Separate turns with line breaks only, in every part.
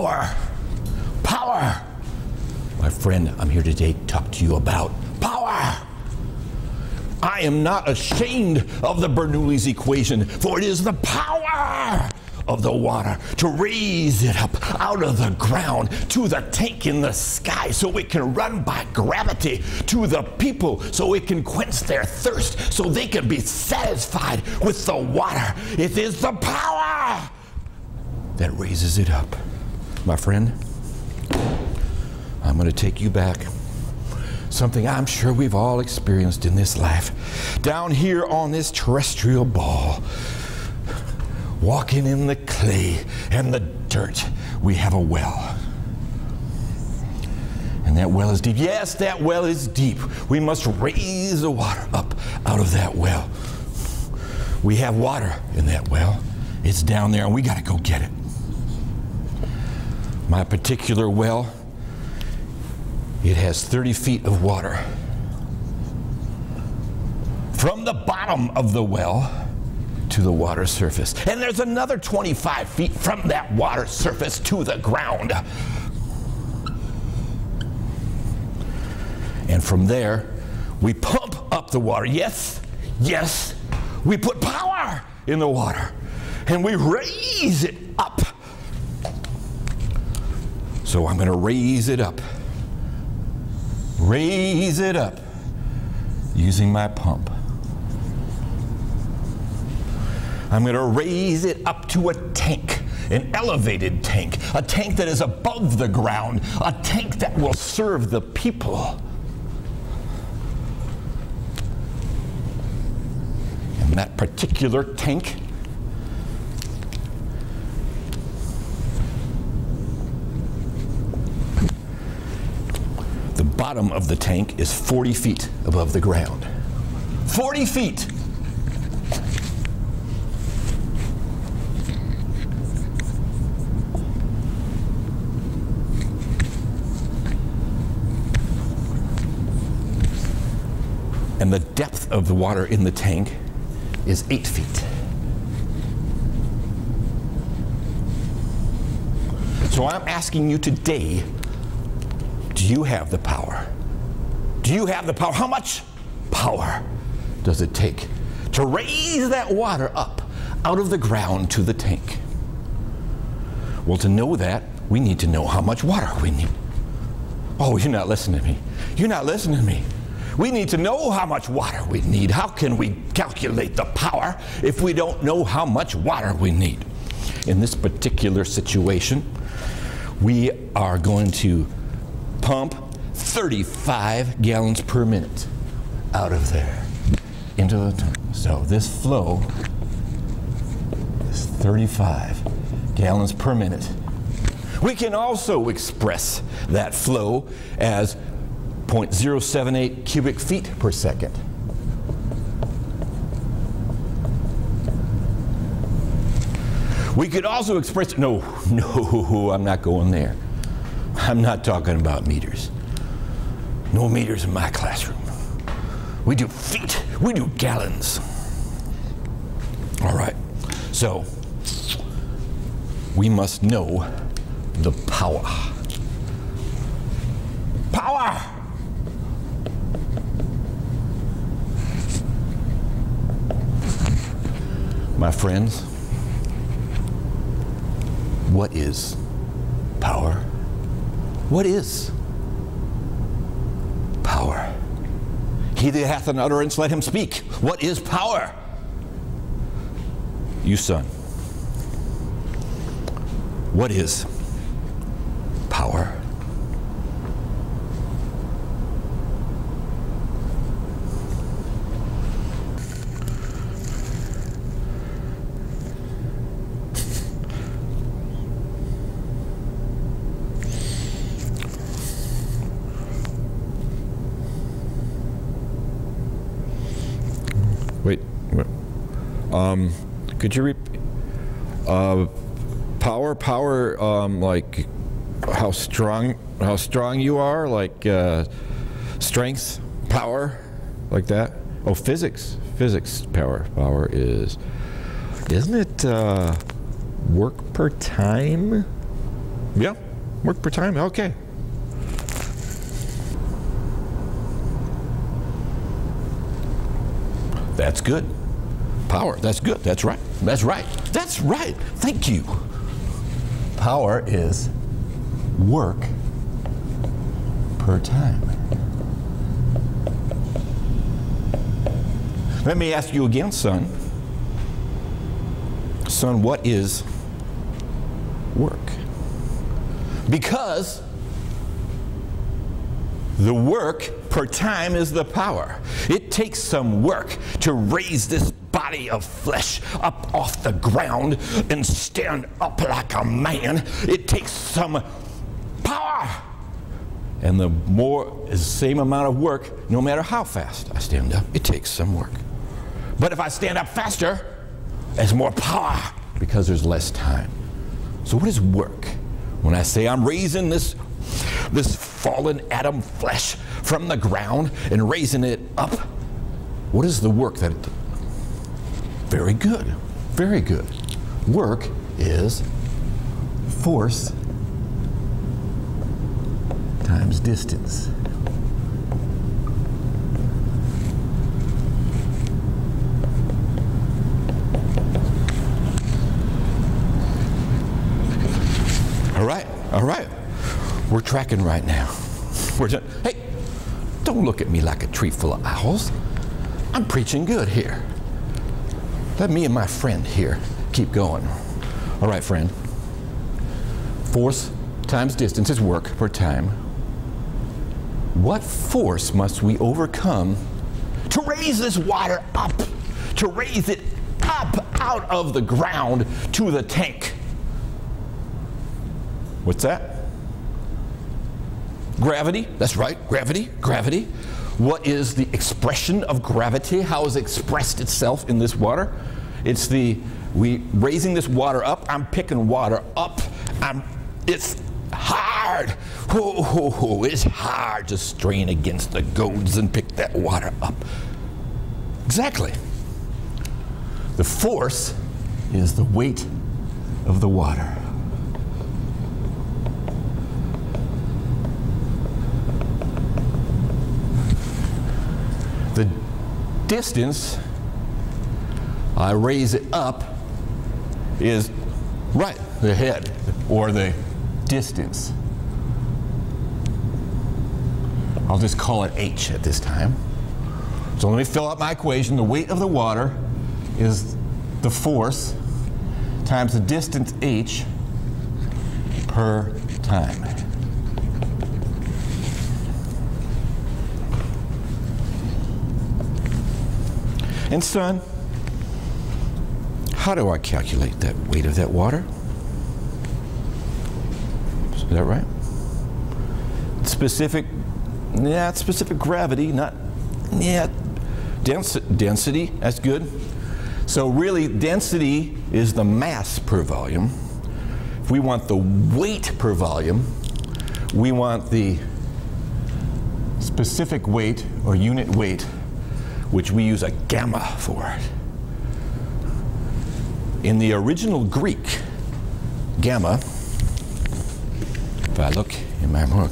Power. Power. My friend, I'm here today to talk to you about power. I am not ashamed of the Bernoulli's equation, for it is the power of the water to raise it up out of the ground to the tank in the sky so it can run by gravity to the people so it can quench their thirst so they can be satisfied with the water. It is the power that raises it up. My friend, I'm going to take you back. Something I'm sure we've all experienced in this life. Down here on this terrestrial ball, walking in the clay and the dirt, we have a well. And that well is deep. Yes, that well is deep. We must raise the water up out of that well. We have water in that well. It's down there and we got to go get it. My particular well, it has 30 feet of water. From the bottom of the well to the water surface. And there's another 25 feet from that water surface to the ground. And from there, we pump up the water. Yes, yes, we put power in the water. And we raise it up. So I'm going to raise it up. Raise it up using my pump. I'm going to raise it up to a tank, an elevated tank, a tank that is above the ground, a tank that will serve the people. And that particular tank the bottom of the tank is 40 feet above the ground. 40 feet! And the depth of the water in the tank is 8 feet. So I'm asking you today, do you have the power? Do you have the power? How much power does it take to raise that water up out of the ground to the tank? Well, to know that, we need to know how much water we need. Oh, you're not listening to me. You're not listening to me. We need to know how much water we need. How can we calculate the power if we don't know how much water we need? In this particular situation, we are going to pump 35 gallons per minute out of there into the tank. So this flow is 35 gallons per minute. We can also express that flow as 0.078 cubic feet per second. We could also express, no, I'm not going there. I'm not talking about meters. No meters in my classroom. We do feet, we do gallons. All right, so we must know the power. Power! My friends, what is power? What is power? He that hath an utterance, let him speak. What is power? You son, what is power? Could you repeat? Power, like how strong you are, like strength, power, like that. Oh, physics, power is, isn't it work per time? Yeah, work per time, okay. That's good. Power, that's good, that's right, that's right, that's right, thank you. Power is work per time. Let me ask you again, son. Son, what is work? Because the work per time is the power. It takes some work to raise this body of flesh up off the ground and stand up like a man. It takes some power. And the more is the same amount of work, no matter how fast I stand up, it takes some work. But if I stand up faster, there's more power because there's less time. So what is work? When I say I'm raising this fallen atom flesh from the ground and raising it up, what is the work that it does? Very good, very good. Work is force times distance. All right, we're tracking right now. Hey, don't look at me like a tree full of owls. I'm preaching good here. Let me and my friend here keep going. All right, friend. Force times distance is work per time. What force must we overcome to raise this water up, to raise it up out of the ground to the tank? What's that? Gravity. That's right, gravity, gravity. What is the expression of gravity? How has it expressed itself in this water? It's raising this water up. I'm picking water up. It's hard. It's hard to strain against the goads and pick that water up. Exactly. The force is the weight of the water. The distance I raise it up is right, the head, or the distance. I'll just call it h at this time. So let me fill out my equation. The weight of the water is the force times the distance h per time. And son, how do I calculate that weight of that water? Is that right? Specific gravity, not, density, that's good. So really, density is the mass per volume. If we want the weight per volume, we want the specific weight or unit weight, which we use a gamma for it. In the original Greek, gamma, if I look in my book,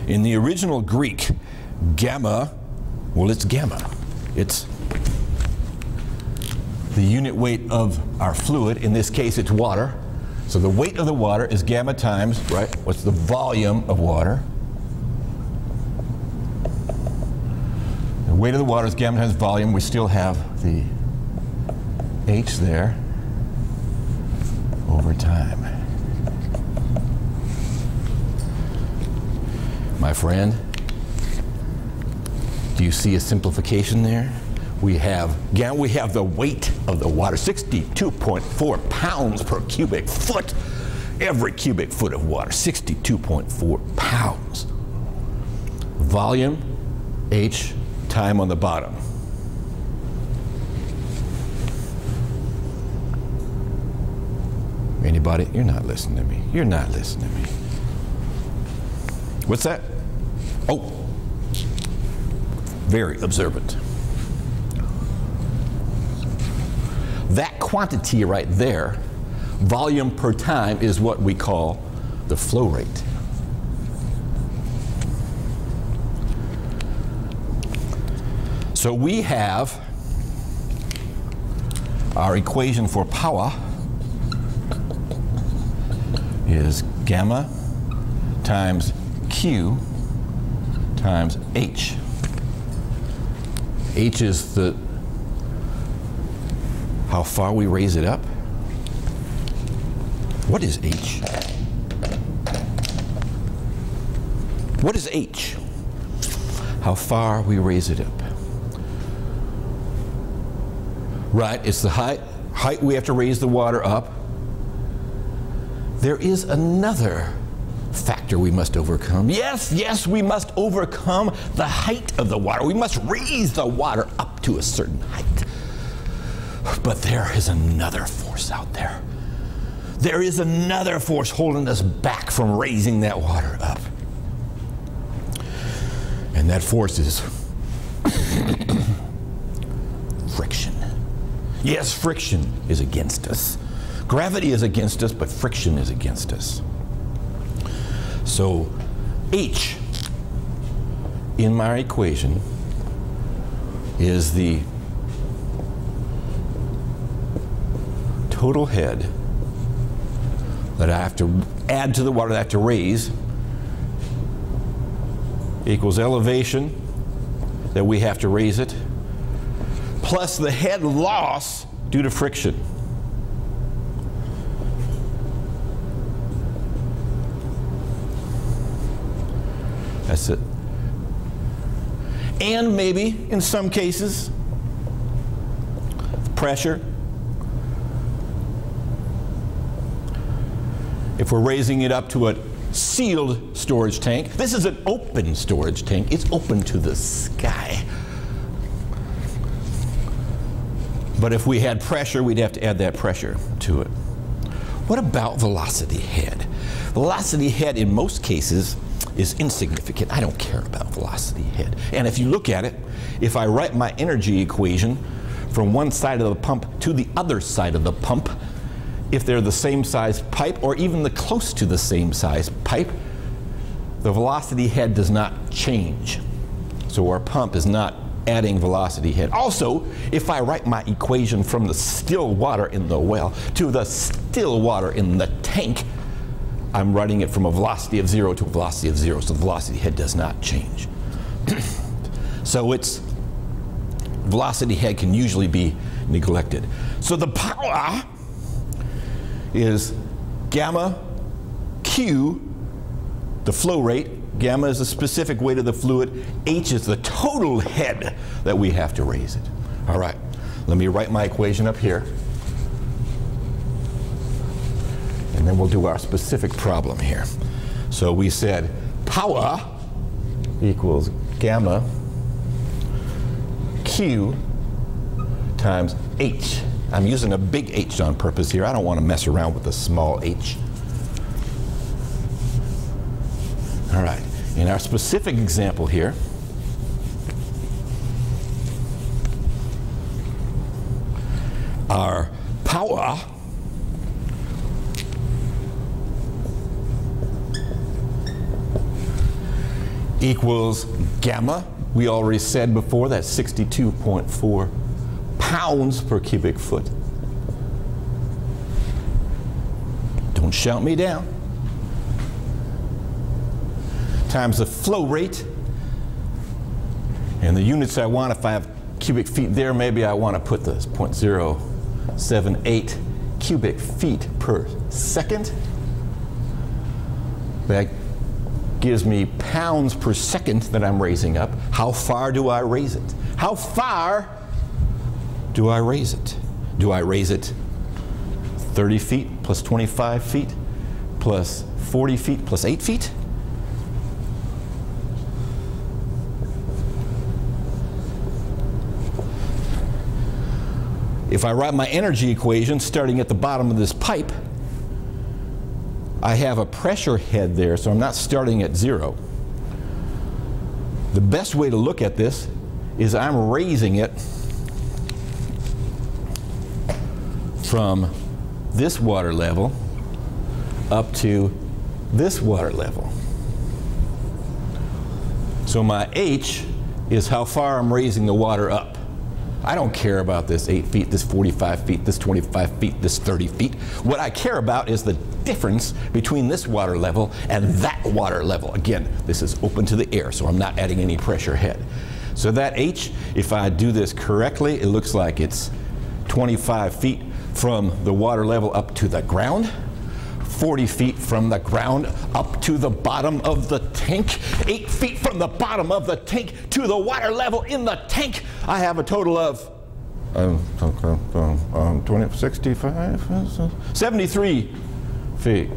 in the original Greek, gamma, well, it's gamma. It's the unit weight of our fluid. In this case, it's water. So the weight of the water is gamma times, right, what's the volume of water? The weight of the water is gamma times volume. We still have the h there over time. My friend, do you see a simplification there? We have the weight of the water, 62.4 pounds per cubic foot. Every cubic foot of water, 62.4 pounds. Volume, h, time on the bottom. Anybody? You're not listening to me. You're not listening to me. What's that? Oh, very observant. That quantity right there, volume per time, is what we call the flow rate. So we have our equation for power is gamma times Q times H. H is the how far we raise it up. What is H? What is H? How far we raise it up. Right, it's the height we have to raise the water up. There is another factor we must overcome. Yes, we must overcome the height of the water. We must raise the water up to a certain height. But there is another force out there. There is another force holding us back from raising that water up. And that force is friction. Yes, friction is against us. Gravity is against us, but friction is against us. So H in my equation is the total head that I have to add to the water that I have to raise equals elevation that we have to raise it plus the head loss due to friction. That's it. And maybe in some cases pressure. If we're raising it up to a sealed storage tank, this is an open storage tank. It's open to the sky. But if we had pressure, we'd have to add that pressure to it. What about velocity head? Velocity head in most cases is insignificant. I don't care about velocity head. And if you look at it, if I write my energy equation from one side of the pump to the other side of the pump, if they're the same size pipe or even the close to the same size pipe, the velocity head does not change. So our pump is not adding velocity head. Also, if I write my equation from the still water in the well to the still water in the tank, I'm writing it from a velocity of 0 to a velocity of 0, so the velocity head does not change. So its velocity head can usually be neglected. So the power is gamma Q, the flow rate. Gamma is the specific weight of the fluid. H is the total head that we have to raise it. All right, let me write my equation up here. And then we'll do our specific problem here. So we said power equals gamma Q times H. I'm using a big H on purpose here. I don't want to mess around with a small h. All right, in our specific example here, our power equals gamma. We already said before that's 62.4 pounds per cubic foot. Don't shout me down. Times the flow rate. And the units I want, if I have cubic feet there, maybe I want to put this 0.078 cubic feet per second. That gives me pounds per second that I'm raising up. How far do I raise it? How far do I raise it? Do I raise it 30 feet plus 25 feet plus 40 feet plus 8 feet? If I write my energy equation starting at the bottom of this pipe, I have a pressure head there, so I'm not starting at 0. The best way to look at this is I'm raising it from this water level up to this water level. So my H is how far I'm raising the water up. I don't care about this 8 feet, this 45 feet, this 25 feet, this 30 feet. What I care about is the difference between this water level and that water level. Again, this is open to the air, so I'm not adding any pressure head. So that H, if I do this correctly, it looks like it's 25 feet from the water level up to the ground, 40 feet from the ground up to the bottom of the tank, 8 feet from the bottom of the tank to the water level in the tank. I have a total of 73 feet.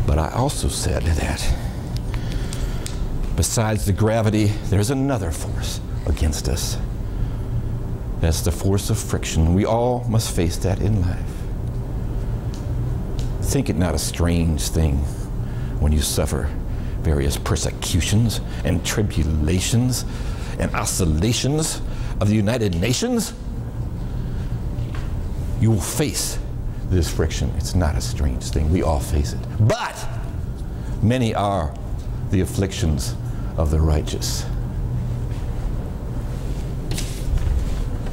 But I also said that besides the gravity, there's another force against us. That's the force of friction. We all must face that in life. Think it not a strange thing when you suffer various persecutions and tribulations and oscillations of the United Nations. You will face this friction. It's not a strange thing. We all face it. But many are the afflictions of the righteous.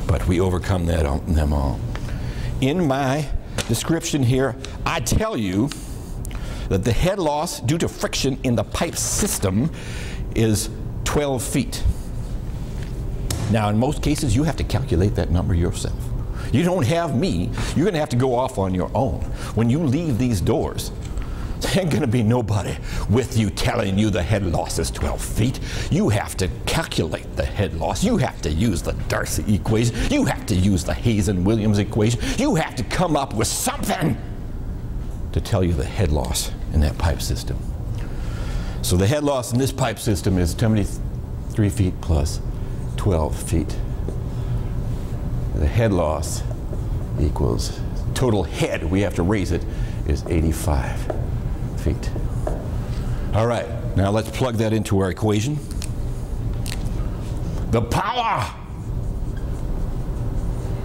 But we overcome them all. In my description here, I tell you that the head loss due to friction in the pipe system is 12 feet. Now, in most cases, you have to calculate that number yourself. You don't have me. You're going to have to go off on your own. When you leave these doors, there ain't going to be nobody with you telling you the head loss is 12 feet. You have to calculate the head loss. You have to use the Darcy equation. You have to use the Hazen-Williams equation. You have to come up with something to tell you the head loss in that pipe system. So the head loss in this pipe system is 73 feet plus 12 feet. The head loss equals total head, we have to raise it, is 85 feet. All right, now let's plug that into our equation. The power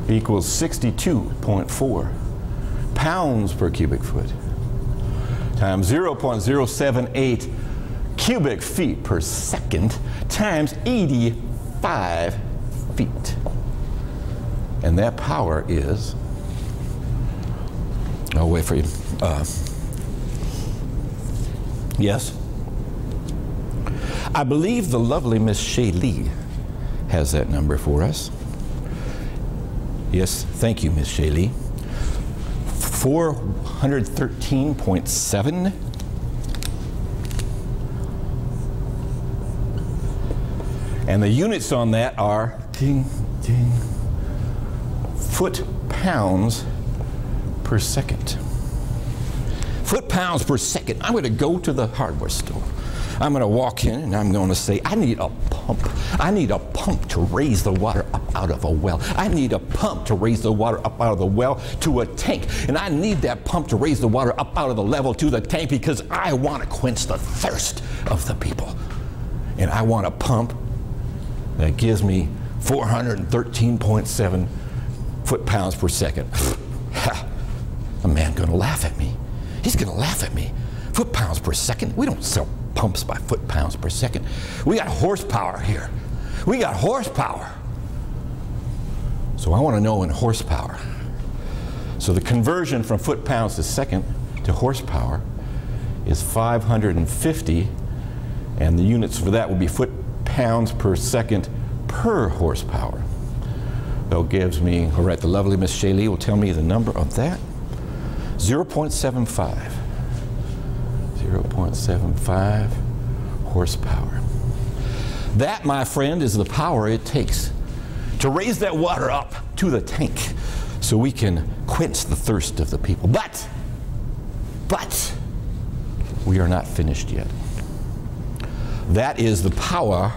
equals 62.4 pounds per cubic foot times 0.078 cubic feet per second times 85 feet. And that power is, I'll wait for you. Yes? I believe the lovely Miss Shaylee has that number for us. Yes, thank you, Miss Shaylee. 413.7. And the units on that are ding, ding, foot-pounds per second. Foot-pounds per second. I'm going to go to the hardware store. I'm going to walk in and I'm going to say, I need a pump. I need a pump to raise the water up out of a well. I need a pump to raise the water up out of the well to a tank. And I need that pump to raise the water up out of the level to the tank because I want to quench the thirst of the people. And I want a pump that gives me 413.7 foot-pounds per second. A man going to laugh at me. He's going to laugh at me. Foot-pounds per second? We don't sell pumps by foot-pounds per second. We got horsepower here. We got horsepower. So I want to know in horsepower. So the conversion from foot-pounds to second to horsepower is 550, and the units for that will be foot-pounds per second per horsepower. That gives me, all right, the lovely Miss Shaylee will tell me the number of that. 0.75. 0.75 horsepower. That, my friend, is the power it takes to raise that water up to the tank so we can quench the thirst of the people. But we are not finished yet. That is the power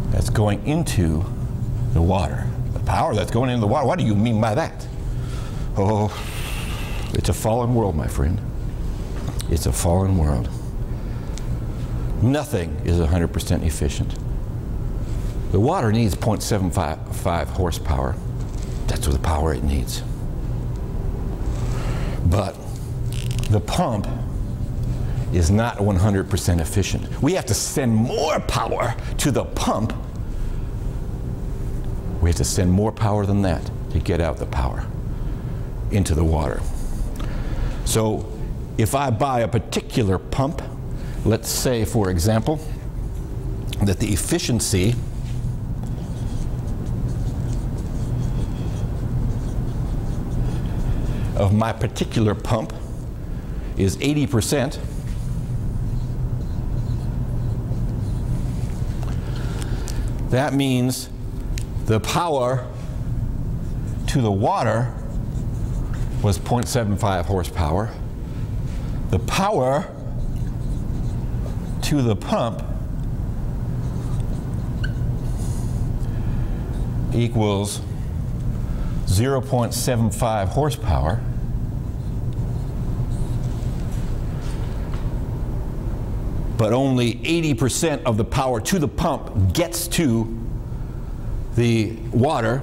that's going into the water. The power that's going into the water. What do you mean by that? Oh, it's a fallen world, my friend. It's a fallen world. Nothing is 100% efficient. The water needs 0.75 horsepower. That's the power it needs. But the pump is not 100% efficient. We have to send more power to the pump. We have to send more power than that to get out the power into the water. So if I buy a particular pump, let's say, for example, that the efficiency of my particular pump is 80%, that means the power to the water was 0.75 horsepower. The power to the pump equals 0.75 horsepower. But only 80% of the power to the pump gets to the water.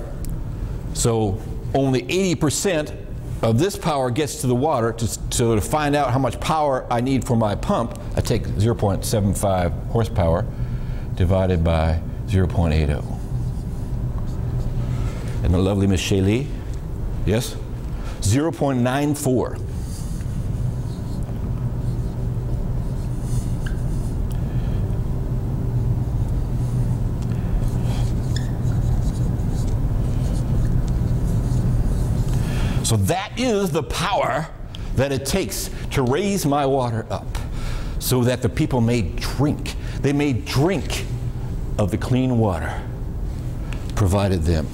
So only 80% of this power gets to the water. So to find out how much power I need for my pump, I take 0.75 horsepower divided by 0.80. And the lovely Miss Shaylee, yes? 0.94. So that is the power that it takes to raise my water up so that the people may drink. They may drink of the clean water provided them.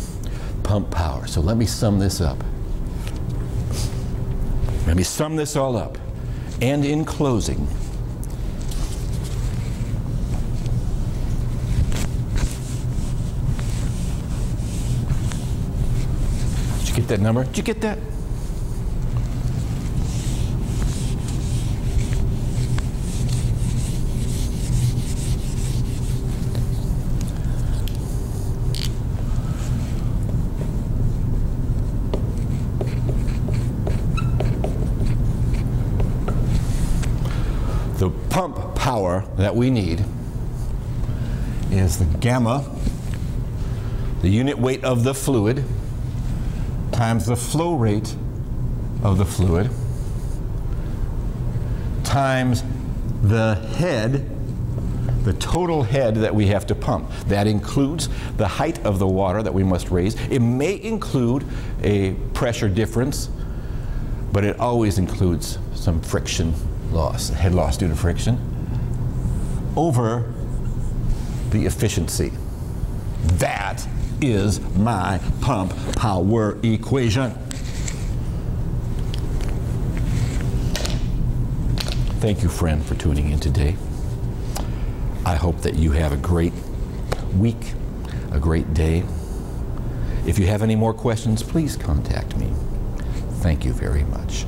Pump power. So let me sum this up. Let me sum this all up. And in closing, did you get that number? Did you get that? The pump power that we need is the gamma, the unit weight of the fluid, times the flow rate of the fluid, times the head, the total head that we have to pump. That includes the height of the water that we must raise. It may include a pressure difference, but it always includes some friction loss, head loss due to friction, over the efficiency. That is my pump power equation. Thank you, friend, for tuning in today. I hope that you have a great week, a great day. If you have any more questions, please contact me. Thank you very much.